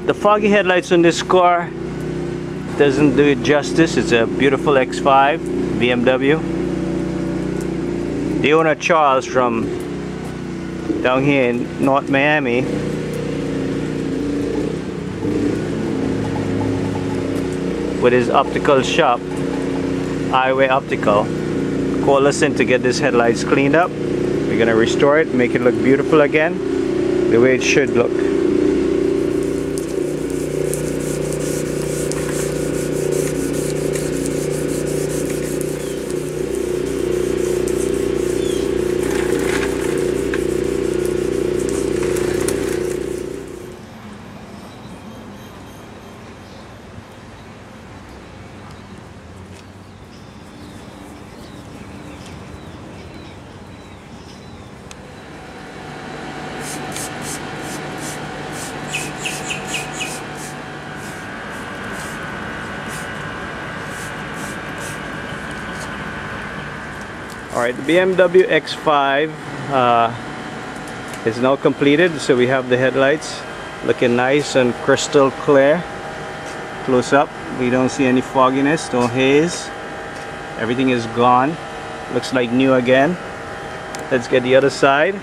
The foggy headlights on this car doesn't do it justice. It's a beautiful X5 BMW. The owner Charles from down here in North Miami with his optical shop, Highway Optical, called us in to get this headlights cleaned up. We're gonna restore it, make it look beautiful again, the way it should look. Alright, the BMW X5 is now completed, so we have the headlights looking nice and crystal clear. Close up, we don't see any fogginess, no haze. Everything is gone. Looks like new again. Let's get the other side.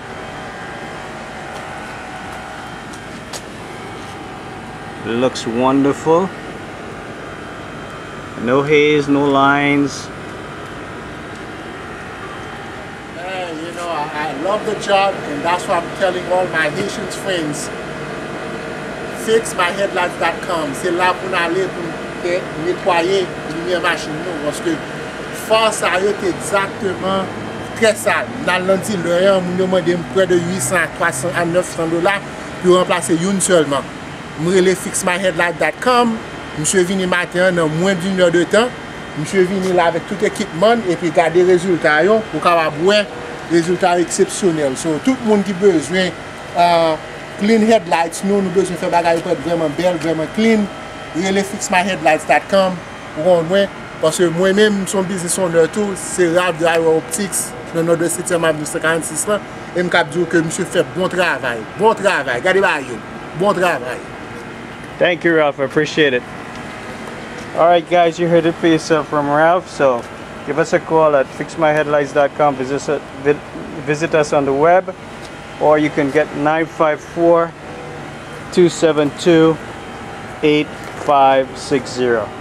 Looks wonderful. No haze, no lines. I love the job, and that's why I'm telling all my Haitian friends, fixmyheadlights.com. C'est là pour aller pour nettoyer les machines, parce que force a été exactement très sale. Dans l'anti-l'heure, on me demande près de 800, 300 à 900 dollars pour remplacer une seulement. Je vais fixmyheadlights.com. Je suis venu matin dans moins d'une heure de temps. Je suis venu là avec tout l'équipement et puis garder les résultats pour avoir résultats exceptionnels. So, tout le monde qui a besoin clean headlights, nous besoin de faire des bagages vraiment belles, vraiment clean. Relais fixmyheadlights.com pour moi, parce que moi-même, son business owner tout, c'est Rap Driver Optics, dans notre 7e avenue 56 là, et je peux dire que monsieur fait bon travail, regardez bon travail. Thank you, Ralph, I appreciate it. Alright guys, you heard it for yourself from Ralph, so give us a call at fixmyheadlights.com, visit us on the web, or you can get 954-272-8560.